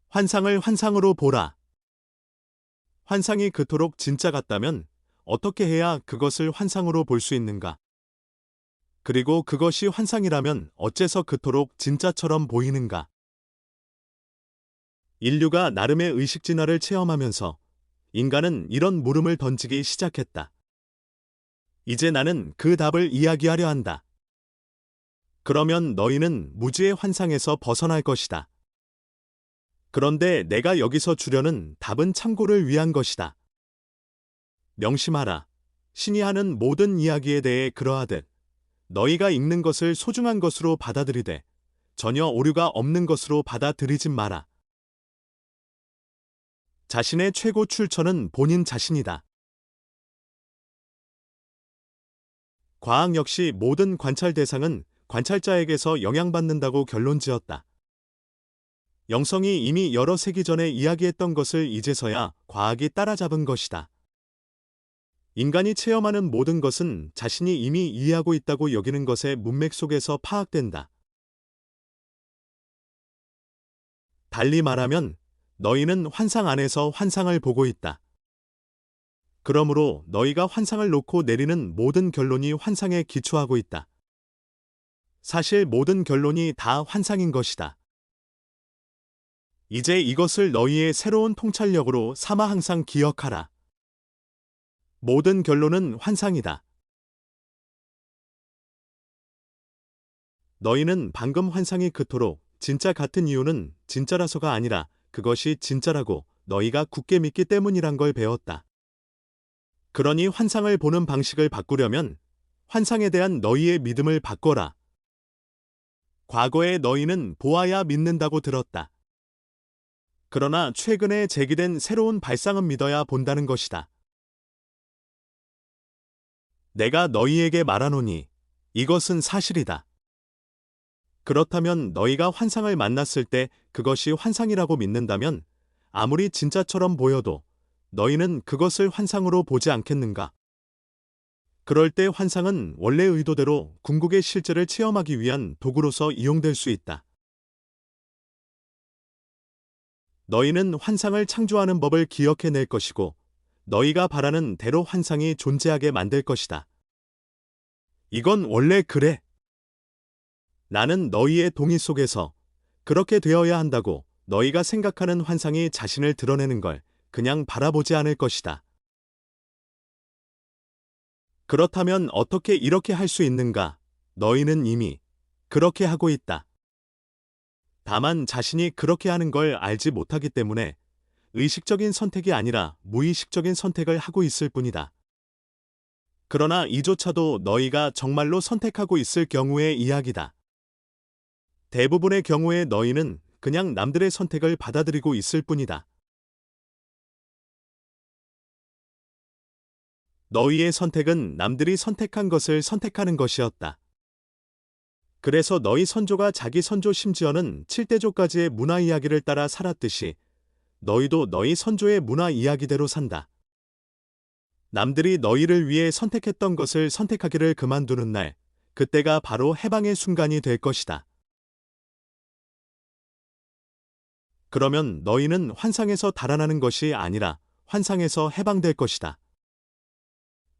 환상을 환상으로 보라. 환상이 그토록 진짜 같다면 어떻게 해야 그것을 환상으로 볼 수 있는가? 그리고 그것이 환상이라면 어째서 그토록 진짜처럼 보이는가? 인류가 나름의 의식 진화를 체험하면서 인간은 이런 물음을 던지기 시작했다. 이제 나는 그 답을 이야기하려 한다. 그러면 너희는 무지의 환상에서 벗어날 것이다. 그런데 내가 여기서 주려는 답은 참고를 위한 것이다. 명심하라. 신이 하는 모든 이야기에 대해 그러하듯 너희가 읽는 것을 소중한 것으로 받아들이되 전혀 오류가 없는 것으로 받아들이지 마라. 자신의 최고 출처는 본인 자신이다. 과학 역시 모든 관찰 대상은 관찰자에게서 영향받는다고 결론지었다. 영성이 이미 여러 세기 전에 이야기했던 것을 이제서야 과학이 따라잡은 것이다. 인간이 체험하는 모든 것은 자신이 이미 이해하고 있다고 여기는 것의 문맥 속에서 파악된다. 달리 말하면 너희는 환상 안에서 환상을 보고 있다. 그러므로 너희가 환상을 놓고 내리는 모든 결론이 환상에 기초하고 있다. 사실 모든 결론이 다 환상인 것이다. 이제 이것을 너희의 새로운 통찰력으로 삼아 항상 기억하라. 모든 결론은 환상이다. 너희는 방금 환상이 그토록 진짜 같은 이유는 진짜라서가 아니라 그것이 진짜라고 너희가 굳게 믿기 때문이란 걸 배웠다. 그러니 환상을 보는 방식을 바꾸려면 환상에 대한 너희의 믿음을 바꿔라. 과거에 너희는 보아야 믿는다고 들었다. 그러나 최근에 제기된 새로운 발상은 믿어야 본다는 것이다. 내가 너희에게 말하노니 이것은 사실이다. 그렇다면 너희가 환상을 만났을 때 그것이 환상이라고 믿는다면 아무리 진짜처럼 보여도 너희는 그것을 환상으로 보지 않겠는가? 그럴 때 환상은 원래 의도대로 궁극의 실제를 체험하기 위한 도구로서 이용될 수 있다. 너희는 환상을 창조하는 법을 기억해낼 것이고 너희가 바라는 대로 환상이 존재하게 만들 것이다. 이건 원래 그래. 나는 너희의 동의 속에서 그렇게 되어야 한다고 너희가 생각하는 환상이 자신을 드러내는 걸 그냥 바라보지 않을 것이다. 그렇다면 어떻게 이렇게 할 수 있는가? 너희는 이미 그렇게 하고 있다. 다만 자신이 그렇게 하는 걸 알지 못하기 때문에 의식적인 선택이 아니라 무의식적인 선택을 하고 있을 뿐이다. 그러나 이조차도 너희가 정말로 선택하고 있을 경우의 이야기다. 대부분의 경우에 너희는 그냥 남들의 선택을 받아들이고 있을 뿐이다. 너희의 선택은 남들이 선택한 것을 선택하는 것이었다. 그래서 너희 선조가 자기 선조 심지어는 7대조까지의 문화 이야기를 따라 살았듯이 너희도 너희 선조의 문화 이야기대로 산다. 남들이 너희를 위해 선택했던 것을 선택하기를 그만두는 날, 그때가 바로 해방의 순간이 될 것이다. 그러면 너희는 환상에서 달아나는 것이 아니라 환상에서 해방될 것이다.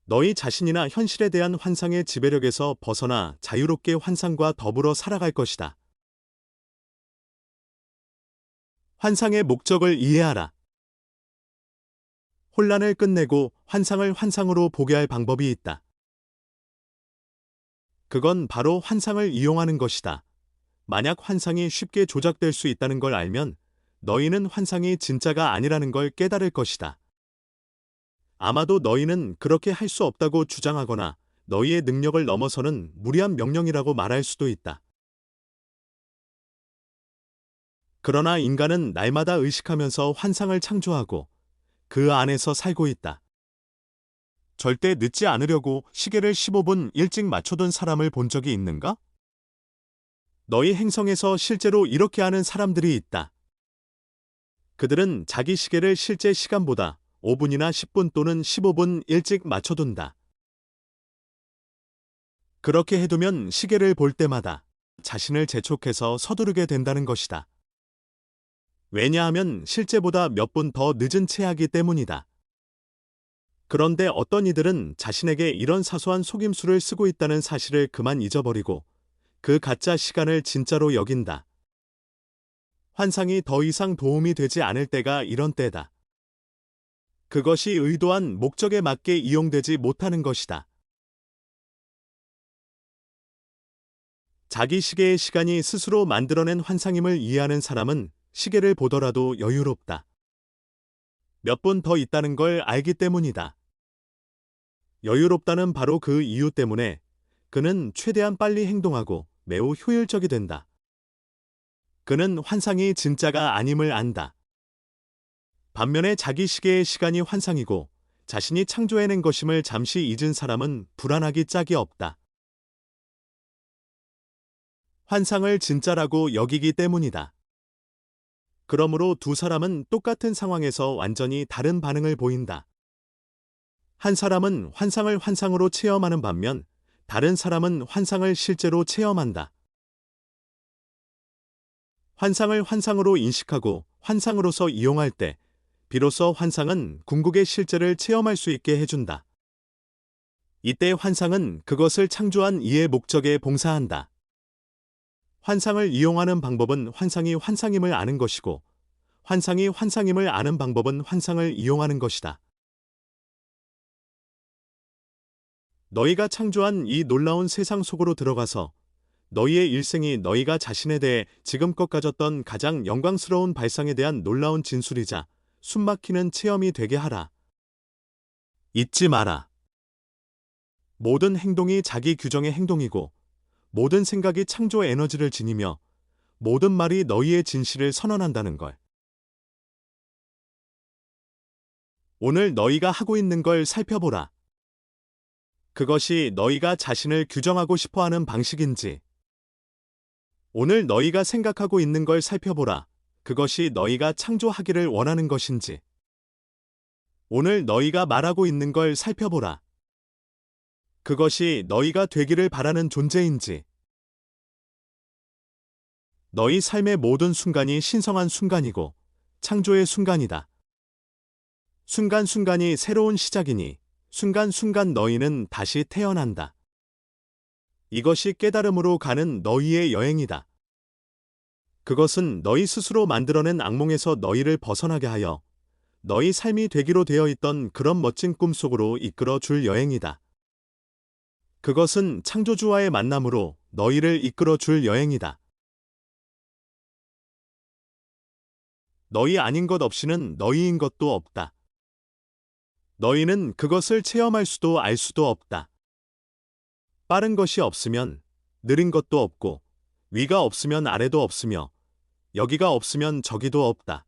너희 자신이나 현실에 대한 환상의 지배력에서 벗어나 자유롭게 환상과 더불어 살아갈 것이다. 환상의 목적을 이해하라. 혼란을 끝내고 환상을 환상으로 보게 할 방법이 있다. 그건 바로 환상을 이용하는 것이다. 만약 환상이 쉽게 조작될 수 있다는 걸 알면 너희는 환상이 진짜가 아니라는 걸 깨달을 것이다. 아마도 너희는 그렇게 할 수 없다고 주장하거나 너희의 능력을 넘어서는 무리한 명령이라고 말할 수도 있다. 그러나 인간은 날마다 의식하면서 환상을 창조하고 그 안에서 살고 있다. 절대 늦지 않으려고 시계를 15분 일찍 맞춰둔 사람을 본 적이 있는가? 너희 행성에서 실제로 이렇게 하는 사람들이 있다. 그들은 자기 시계를 실제 시간보다 5분이나 10분 또는 15분 일찍 맞춰둔다. 그렇게 해두면 시계를 볼 때마다 자신을 재촉해서 서두르게 된다는 것이다. 왜냐하면 실제보다 몇 분 더 늦은 채 하기 때문이다. 그런데 어떤 이들은 자신에게 이런 사소한 속임수를 쓰고 있다는 사실을 그만 잊어버리고 그 가짜 시간을 진짜로 여긴다. 환상이 더 이상 도움이 되지 않을 때가 이런 때다. 그것이 의도한 목적에 맞게 이용되지 못하는 것이다. 자기 시계의 시간이 스스로 만들어낸 환상임을 이해하는 사람은 시계를 보더라도 여유롭다. 몇 분 더 있다는 걸 알기 때문이다. 여유롭다는 바로 그 이유 때문에 그는 최대한 빨리 행동하고 매우 효율적이 된다. 그는 환상이 진짜가 아님을 안다. 반면에 자기 시계의 시간이 환상이고 자신이 창조해낸 것임을 잠시 잊은 사람은 불안하기 짝이 없다. 환상을 진짜라고 여기기 때문이다. 그러므로 두 사람은 똑같은 상황에서 완전히 다른 반응을 보인다. 한 사람은 환상을 환상으로 체험하는 반면 다른 사람은 환상을 실제로 체험한다. 환상을 환상으로 인식하고 환상으로서 이용할 때 비로소 환상은 궁극의 실제를 체험할 수 있게 해준다. 이때 환상은 그것을 창조한 이의 목적에 봉사한다. 환상을 이용하는 방법은 환상이 환상임을 아는 것이고 환상이 환상임을 아는 방법은 환상을 이용하는 것이다. 너희가 창조한 이 놀라운 세상 속으로 들어가서 너희의 일생이 너희가 자신에 대해 지금껏 가졌던 가장 영광스러운 발상에 대한 놀라운 진술이자 숨막히는 체험이 되게 하라. 잊지 마라. 모든 행동이 자기 규정의 행동이고 모든 생각이 창조 에너지를 지니며 모든 말이 너희의 진실을 선언한다는 걸. 오늘 너희가 하고 있는 걸 살펴보라. 그것이 너희가 자신을 규정하고 싶어하는 방식인지, 오늘 너희가 생각하고 있는 걸 살펴보라. 그것이 너희가 창조하기를 원하는 것인지, 오늘 너희가 말하고 있는 걸 살펴보라. 그것이 너희가 되기를 바라는 존재인지, 너희 삶의 모든 순간이 신성한 순간이고 창조의 순간이다. 순간순간이 새로운 시작이니 순간순간 너희는 다시 태어난다. 이것이 깨달음으로 가는 너희의 여행이다. 그것은 너희 스스로 만들어낸 악몽에서 너희를 벗어나게 하여 너희 삶이 되기로 되어 있던 그런 멋진 꿈 속으로 이끌어 줄 여행이다. 그것은 창조주와의 만남으로 너희를 이끌어 줄 여행이다. 너희 아닌 것 없이는 너희인 것도 없다. 너희는 그것을 체험할 수도 알 수도 없다. 빠른 것이 없으면 느린 것도 없고 위가 없으면 아래도 없으며 여기가 없으면 저기도 없다.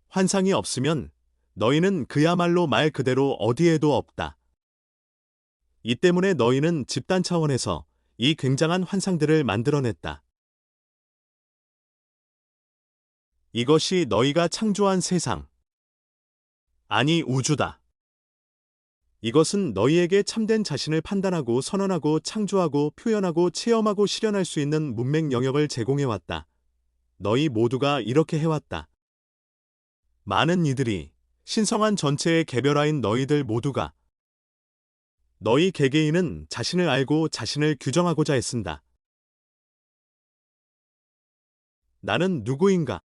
환상이 없으면 너희는 그야말로 말 그대로 어디에도 없다. 이 때문에 너희는 집단 차원에서 이 굉장한 환상들을 만들어냈다. 이것이 너희가 창조한 세상, 아니 우주다. 이것은 너희에게 참된 자신을 판단하고 선언하고 창조하고 표현하고 체험하고 실현할 수 있는 문맥 영역을 제공해왔다. 너희 모두가 이렇게 해왔다. 많은 이들이 신성한 전체의 개별화인 너희들 모두가 너희 개개인은 자신을 알고 자신을 규정하고자 애쓴다. 나는 누구인가?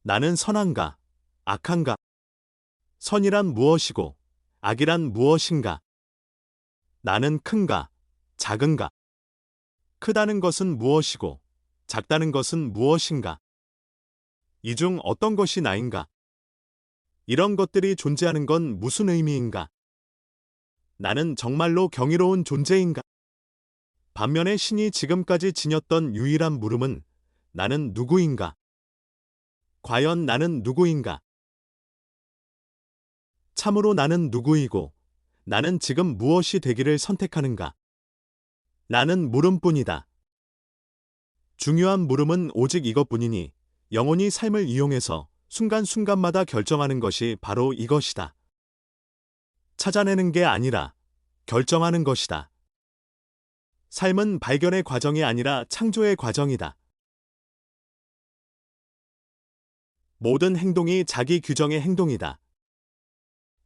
나는 선한가? 악한가? 선이란 무엇이고 악이란 무엇인가? 나는 큰가? 작은가? 크다는 것은 무엇이고 작다는 것은 무엇인가? 이 중 어떤 것이 나인가? 이런 것들이 존재하는 건 무슨 의미인가? 나는 정말로 경이로운 존재인가? 반면에 신이 지금까지 지녔던 유일한 물음은 나는 누구인가? 과연 나는 누구인가? 참으로 나는 누구이고 나는 지금 무엇이 되기를 선택하는가? 나는 물음뿐이다. 중요한 물음은 오직 이것뿐이니 영혼이 삶을 이용해서 순간순간마다 결정하는 것이 바로 이것이다. 찾아내는 게 아니라 결정하는 것이다. 삶은 발견의 과정이 아니라 창조의 과정이다. 모든 행동이 자기 규정의 행동이다.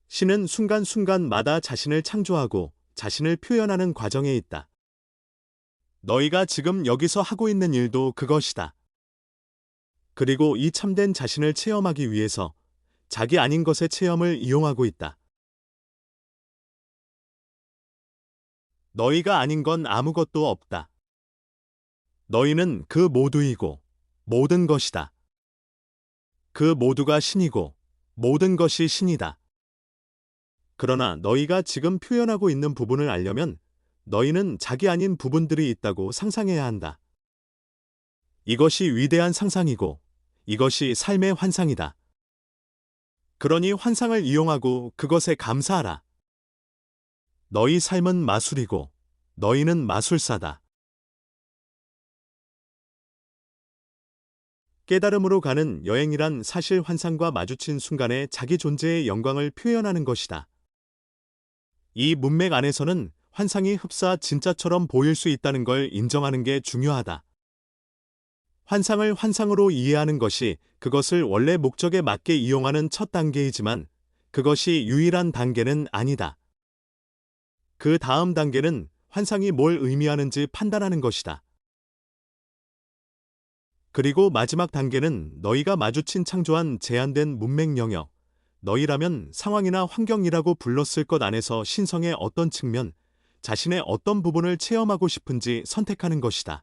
신은 순간순간마다 자신을 창조하고 자신을 표현하는 과정에 있다. 너희가 지금 여기서 하고 있는 일도 그것이다. 그리고 이 참된 자신을 체험하기 위해서 자기 아닌 것의 체험을 이용하고 있다. 너희가 아닌 건 아무것도 없다. 너희는 그 모두이고 모든 것이다. 그 모두가 신이고 모든 것이 신이다. 그러나 너희가 지금 표현하고 있는 부분을 알려면 너희는 자기 아닌 부분들이 있다고 상상해야 한다. 이것이 위대한 상상이고 이것이 삶의 환상이다. 그러니 환상을 이용하고 그것에 감사하라. 너희 삶은 마술이고 너희는 마술사다. 깨달음으로 가는 여행이란 사실 환상과 마주친 순간에 자기 존재의 영광을 표현하는 것이다. 이 문맥 안에서는 환상이 흡사 진짜처럼 보일 수 있다는 걸 인정하는 게 중요하다. 환상을 환상으로 이해하는 것이 그것을 원래 목적에 맞게 이용하는 첫 단계이지만 그것이 유일한 단계는 아니다. 그 다음 단계는 환상이 뭘 의미하는지 판단하는 것이다. 그리고 마지막 단계는 너희가 마주친 창조한 제한된 문맥 영역, 너희라면 상황이나 환경이라고 불렀을 것 안에서 신성의 어떤 측면, 자신의 어떤 부분을 체험하고 싶은지 선택하는 것이다.